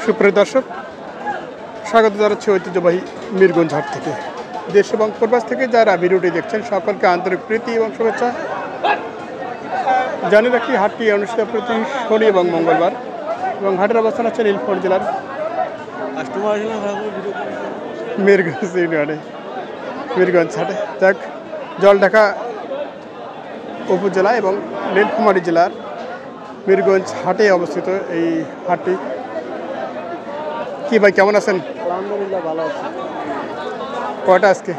সুপ্রিয় দর্শক, স্বাগত জানাচ্ছি ঐতিহ্যবাহী মিরগঞ্জ হাট থেকে। দেশ এবং প্রবাস থেকে যারা ভিডিওটি দেখছেন সকলকে আন্তরিক প্রীতি এবং শুভেচ্ছা জানিয়ে রাখি। হাটটি অনুষ্ঠিত প্রতি শনি এবং মঙ্গলবার এবং হাটের অবস্থান হচ্ছে নীলফামারী জেলার মিরগঞ্জ ইউনিয়নে মিরগঞ্জ হাটে। যাক, জলঢাকা উপজেলা এবং নীলফামারী জেলার মিরগঞ্জ হাটে অবস্থিত এই হাটটি। কি ভাই, কেমন আছেন? আলহামদুলিল্লাহ ভালো আছি। কয়টা আজকে?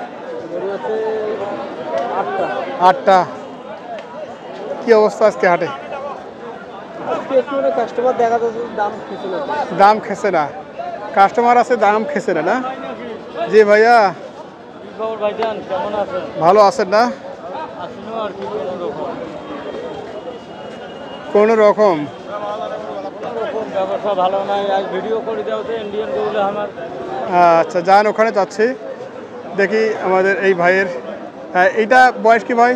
আটটা। কি অবস্থা আজকে হাটে? কাস্টমার দেখা যাচ্ছে দাম খেছে না। দাম খেছে না? কাস্টমার আছে, দাম খেছে না? না জি ভাইয়া, ভাইজান কেমন আছেন? ভালো আছেন না? কোন রকম ব্যবসা ভালো নাই। আজ ভিডিও করে দাও তো ইন্ডিয়ান গরুলে আমার। আচ্ছা, যান ওখানে যাচ্ছি। দেখি আমাদের এই ভাইয়ের। এইটা বয়স কি ভাই?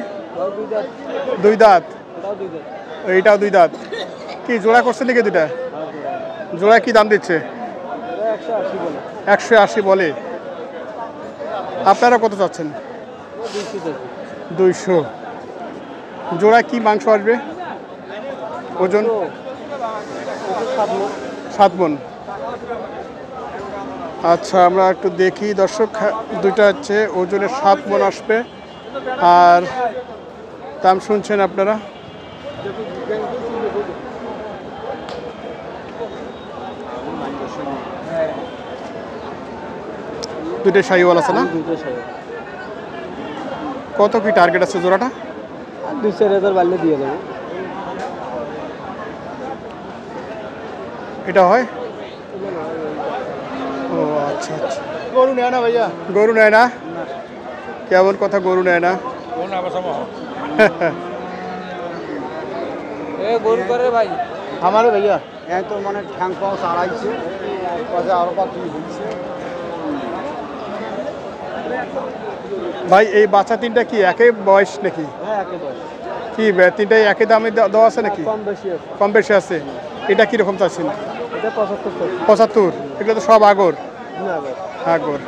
দুই দাঁত। এইটাও দুই দাঁত। কি জোড়া করছে নাকি দুইটা? জোড়া কি দাম দিচ্ছে? 180 বলে। আপনারা কত চাচ্ছেন? 200। জোড়া কি মাংস আসবে? ওজন 7 মণ। আচ্ছা, আমরা একটু দেখি দর্শক। দুইটা হচ্ছে ওজনে 7 মণ আসবে। আর দাম শুনছেন আপনারা। দুইটা শাহিওয়াল আছে না? কত কি টার্গেট আছে জোড়াটা? 2-4 বাড়লে দিয়ে দেবো। এটা হয়? ও আচ্ছা আচ্ছা। গরু নেয় না ভাইয়া? গরু নেয় না? কেমন কথা, গরু নেয় না? গরু করে ভাই আমারে ভাইয়া হ্যাঁ, তো মানে ঠ্যাং পাও চাড়াইছে আরো পা তুই ঘুরছে। ভাই এই বাচ্চা তিনটা কি একই বয়স নাকি? হ্যাঁ, একই বয়স। কি তিনটাই একই দামে দেওয়া আছে নাকি? কম বেশি আছে। কম বেশি আছে। এটা কিরকম চাচ্ছেন? এটা 75। 75? এগুলো তো সব আগর। না ভাই, আগর।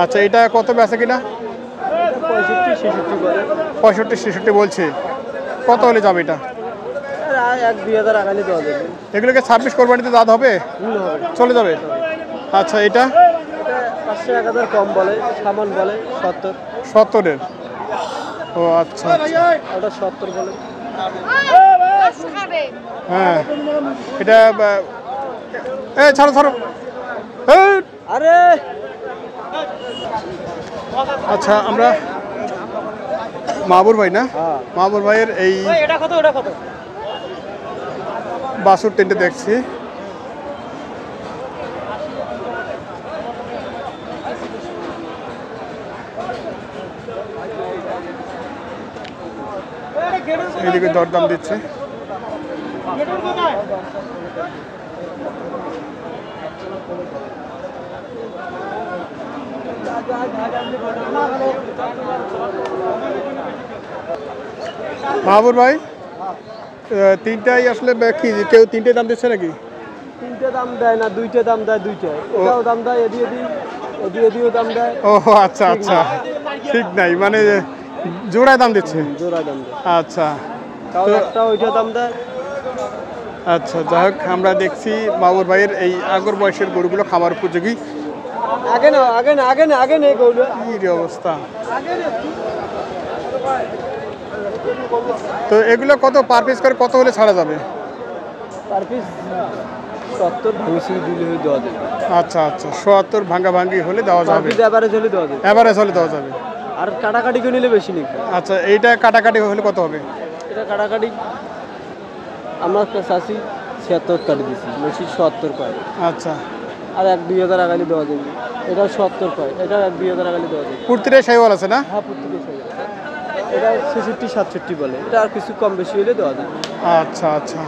আচ্ছা, এটা কত বেচে কিনা? 65-66 বলে। 65-66 বলছে। কত হলে যাবে এটা? 1-2 আগালে দেওয়া যাবে। এগুলোকে 26 কোরবানিতে দাঁত হবে? চলে যাবে। আচ্ছা, এটা 500-1000 কম বলে, সামান বলে 70। 70-এর? ও আচ্ছা আচ্ছা। ওটা 70 বলে। হ্যাঁ, এটা ছাড়ো ছাড়ো। আরে আচ্ছা, আমরা মাহবুর ভাই না? মাহবুর ভাইয়ের এই এটা কত, এটা কত? বাছুর তিনটে দেখছি। এইদিকে দরদাম দিচ্ছে। মাহবুর ভাই, তিনটাই আসলে কি কেউ তিনটে দাম দিচ্ছে নাকি? তিনটে দাম দেয় না, দুইটা দাম দেয়। দুইটা এটাও দাম দেয়, এদিয়েও দাম দেয়। ও আচ্ছা আচ্ছা, ঠিক নাই মানে জোড়ায় দাম দিচ্ছে? জোড়া দাম দেয়। আচ্ছা, তাও একটা ওইটা দাম দেয়। আচ্ছা, যাই হোক, আমরা দেখছি মাহবুর ভাইয়ের এই আগর বয়সের গরুগুলো খামার উপযোগী। আগে নেই গরু। কি অবস্থা! তো এগুলো কত পার পিস করে, কত হলে ছাড়া যাবে? পার পিস 70 ভাঙি দিলে দেওয়া যাবে। আচ্ছা আচ্ছা, 70 ভাঙ্গাভাঙ্গি হলে দেওয়া যাবে। এভারেজ হলে দেওয়া যাবে। এভারেজ হলে দেওয়া যাবে। আর কাটাকাটি করে নিলে বেশি নেই। আচ্ছা, এইটা কাটাকাটি হলে কত হবে? এটা কাটাকাটি আমরা চাষি 76 কাটি দিচ্ছি, বেশি 70 পায়। আচ্ছা, আর 1-2 আগালি দেওয়া যাবে। এটা 70 পায়, এটা 1-2 আগালি দেওয়া যাবে। প্রত্যেকটাই শাহিওয়াল আছে না? হ্যাঁ, প্রত্যেকের সাথে। এটা 66-67 বলে। এটা আর কিছু কম বেশি হলে দেওয়া যাবে। আচ্ছা আচ্ছা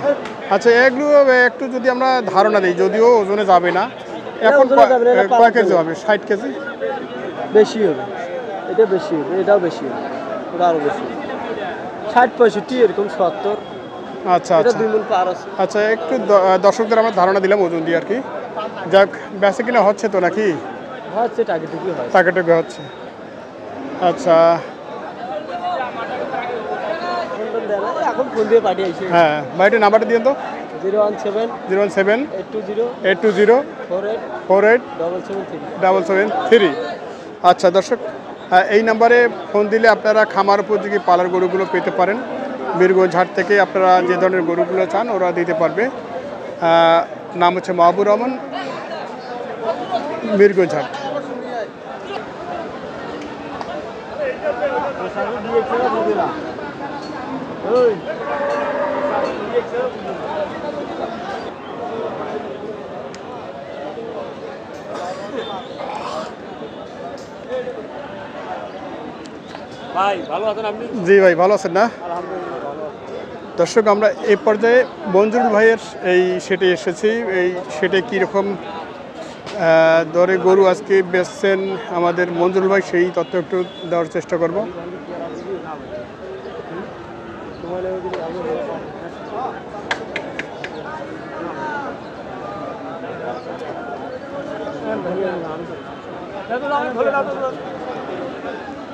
আচ্ছা, এগুলো একটু যদি আমরা ধারণা দিই, যদিও ওজনে যাবে না, এখন কয় কেজি হবে? 60 কেজি? বেশি হবে, এটা বেশি হবে, এটাও বেশি হবে, ওটা আরও বেশি হবে। 60-65 এরকম 70। আচ্ছা এটা আচ্ছা 2 মণ পার আছে। আচ্ছা, একটু দর্শকদের আমরা ধারণা দিলাম ওজন দিয়ে আর কি। যাক, বেচে কিনা হচ্ছে তো নাকি? হচ্ছে টাকিটুকি হয়। টাকাটুকু হচ্ছে। আচ্ছা, এখন ফোন দিয়ে পাঠিয়েছি। হ্যাঁ ভাই, একটু নাম্বারটা দিন তো। 017 017 820 820 48 48 773। 773। আচ্ছা দর্শক, এই নাম্বারে ফোন দিলে আপনারা খামার উপযোগী পালার গরুগুলো পেতে পারেন। বীরগঞ্জ হাট থেকে আপনারা যে ধরনের গরুগুলো চান ওরা দিতে পারবে। নাম হচ্ছে মাহবুর রহমান, বীরগঞ্জ হাট। ভাই ভালো আছেন আপনি? জি ভাই, ভালো আছেন না? আলহামদুলিল্লাহ ভালো। দর্শক, আমরা এই পর্যায়ে মঞ্জুর ভাইয়ের এই সেটে এসেছি। এই সেটে কীরকম দরে গরু আজকে বেচছেন আমাদের মঞ্জুর ভাই, সেই তথ্য একটু দেওয়ার চেষ্টা করব।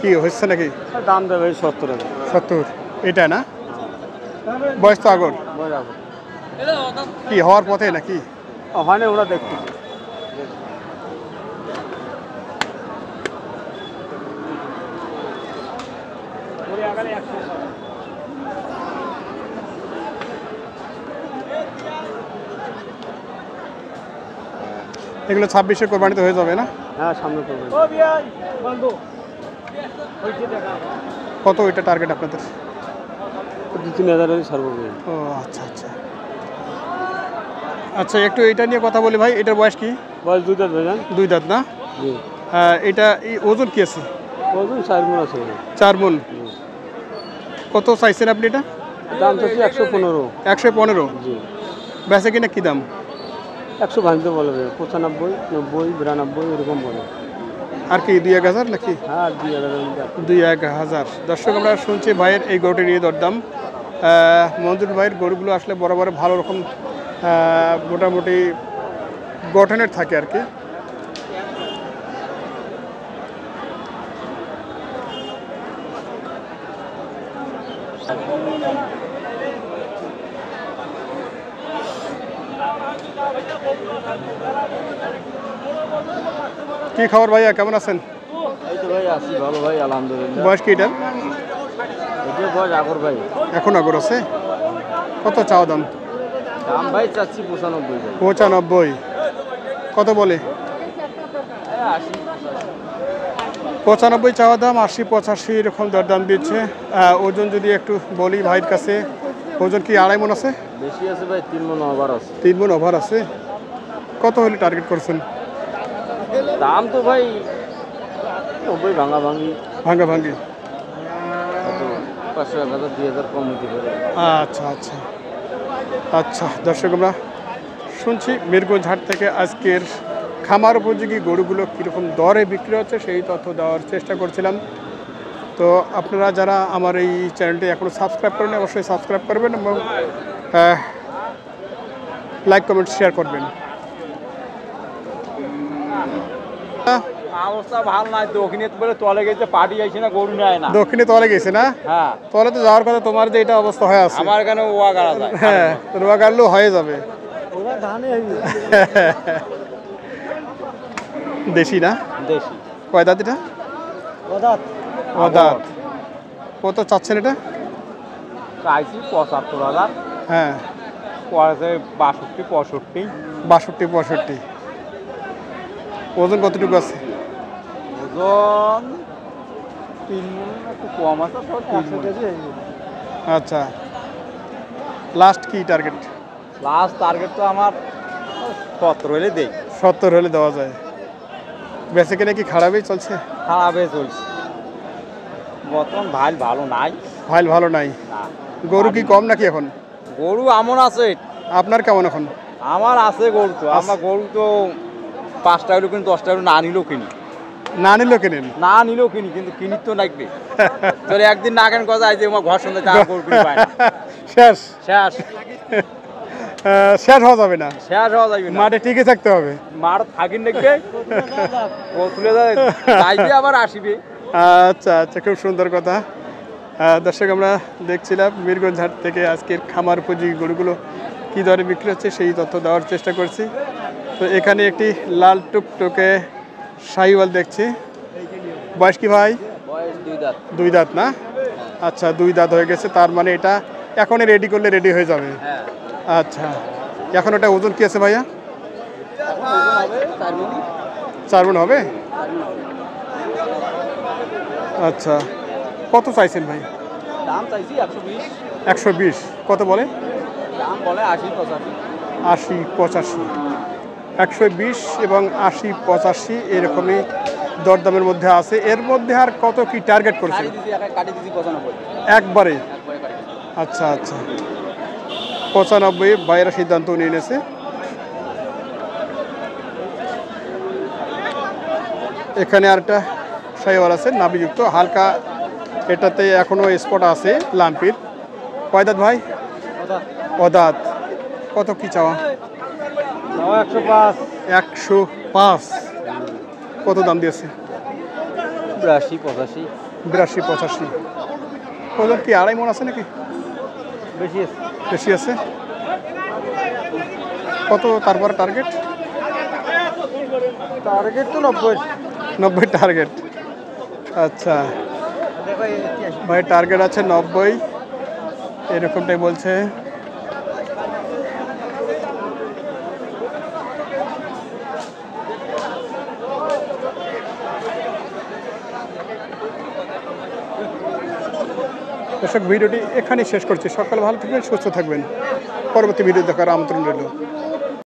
কি হচ্ছে নাকি? দাম দেবে 70 টাকা। 70? এটা না, বয়স তো আগর কি হওয়ার পথে নাকি? ওখানে ওরা দেখতে এগুলো 26-এ কোরবানিতে হয়ে যাবে না? হ্যাঁ, সামনে করবেন। কত এটা টার্গেট আপনাদের? 2-3 হাজার সর্বোচ্চ। ও আচ্ছা আচ্ছা আচ্ছা, একটু এটা নিয়ে কথা বলি ভাই। এটার বয়স কি? বয়স 2 দাঁত ভাইজান। 2 দাঁত না? জি। এটা এই ওজন কি আছে? ওজন 4 মণ আছে। 4 মণ। কত চাইছেন আপনি এটা? দাম চাচ্ছি 115। 115? জি। বেচে কিনা কি দাম? 100 ভাঙতে বলবে, 95, 90, 92 এরকম বলে। আর কি 2-1000 নাকি? হ্যাঁ, 2000। 2-1000। দর্শক, আমরা শুনছি ভাইয়ের এই গরুটি নিয়ে দরদাম। মঞ্জুর ভাইয়ের গরুগুলো আসলে বরাবর ভালো রকম মোটামুটি গঠনের থাকে আর কি। কি খবর ভাইয়া, কেমন আছেন? এই তো ভাই আছি ভালো ভাই, আলহামদুলিল্লাহ। বয়স কি এটা? এটা বয়স আগর ভাই। এখন আগর আছে? কত চাওয়া দাম? দাম ভাই চাচ্ছি 95 ভাই। 95? কত বলে? 95 চাওয়া দাম, 80-85 এরকম দরদাম দিচ্ছে। ওজন যদি একটু বলি ভাইয়ের কাছে, ওজন কি 2.5 মণ আছে? বেশি আছে ভাই, 3 মণ ওভার আছে। 3 মণ ওভার আছে? কত হলে টার্গেট করছেন? দাম তো ভাই 90 ভাঙা ভাঙি। ভাঙ্গা ভাঙ্গি? 500, 1000, 2000 কম হতে পারে। আচ্ছা আচ্ছা আচ্ছা দর্শক, আমরা শুনছি বীরগঞ্জ হাট থেকে আজকের খামার উপযোগী গরুগুলো কীরকম দরে বিক্রি হচ্ছে সেই তথ্য দেওয়ার চেষ্টা করছিলাম। তো আপনারা যারা আমার এই চ্যানেলটি এখনও সাবস্ক্রাইব করেন, অবশ্যই সাবস্ক্রাইব করবেন এবং লাইক কমেন্ট শেয়ার করবেন। অবস্থা ভালো নাই, দক্ষিণে বলে তলে গেছে, পার্টি আইছে না, গরু নেয় না। দক্ষিণে তলে গেছে না? হ্যাঁ, তলে তো যাওয়ার কথা, তোমার যে এটা অবস্থা হয়ে আছে। আমার এখানে ওয়া গাড়া যায়। হ্যাঁ, রোয়া গাড়লেও হয়ে যাবে। দেশি না? দেশি। কয় দাঁত এটা? ও দাঁত। কত চাচ্ছেন এটা? চাইছি 75,000। হ্যাঁ, পড়েছে 62, 65। 62-65। ওজন কতটুকু আছে? ওজন 3 মণ, একটু কম আছে। 3 মণ। আচ্ছা, লাস্ট কি টার্গেট? লাস্ট টার্গেট তো আমার 17 হলে দেই। 70 হলে দেওয়া যায়। বেচে কিনা কি খারাপই চলছে? খারাপে চলছে বর্তমান, ভালো নাই। ভালো নাই? না। গরু কি কম নাকি এখন? গরু আমন আছে। আপনার কেমন এখন? আমার আছে গরু, তো আমার গরু তো 5টা হলো কিনি, 10টা হলো না নিলেও কিনি। না নিলেও কেনেন? না নিলেও কিনি, কিন্তু কিনি তো লাগবে। তোর একদিন না কেন কথা, যে আমার ঘর সন্ধ্যে চা গরু কিনি পায় না। শেষ। শেষ। শেষ হওয়া যাবে না, শেষ হওয়া যাবে না, মাঠে টিকে থাকতে হবে। মার থাকিন দেখবে ও তুলে যাইবে আবার আসিবে। আচ্ছা আচ্ছা, খুব সুন্দর কথা। দর্শক, আমরা দেখছিলাম মিরগঞ্জ হাট থেকে আজকের খামার উপযোগী গরুগুলো কী দরে বিক্রি হচ্ছে সেই তথ্য দেওয়ার চেষ্টা করছি। তো এখানে একটি লাল টুকটুকে শাহিওয়াল দেখছি। বয়স কি ভাই? বয়স 2 দাঁত। 2 দাঁত না? আচ্ছা, 2 দাঁত হয়ে গেছে, তার মানে এটা এখনই রেডি করলে রেডি হয়ে যাবে। হ্যাঁ, আচ্ছা, এখন এটা ওজন কি আছে ভাইয়া? এখন ওজন হবে 4 মণ। 4 মণ হবে? আচ্ছা, কত চাইছেন ভাই? দাম চাইছি 120। 120? কত বলে? দাম বলে 80 85। 80 85, 120 এবং 80 85 এরকমই দরদামের মধ্যে আছে। এর মধ্যে আর কত কি টার্গেট করছেন? কাটি দিছি 95। একবারে? একবারে কাটি দিছি। আচ্ছা আচ্ছা, 95 বাইরের সিদ্ধান্ত নিয়ে নিয়েছে। এখানে আরেকটা শাহিওয়াল আছে নাভিযুক্ত, হালকা, এটাতে এখনো স্পট আছে লাম্পির। কয় দাঁত ভাই? অদাঁত। কত কি চাওয়া? 105। 105। কত দাম দিয়েছে? 82 85। 82 85। ওজন কি 2.5 মণ আছে নাকি? বেশি আছে। বেশি আছে। কত তারপর টার্গেট? টার্গেট তো 90। 90 টার্গেট। আচ্ছা ভাই, টার্গেট আছে 90, এরকমটাই বলছে। দর্শক, ভিডিওটি এখানেই শেষ করছি। সকাল ভালো থাকবেন, সুস্থ থাকবেন। পরবর্তী ভিডিও দেখার আমন্ত্রণ রইল।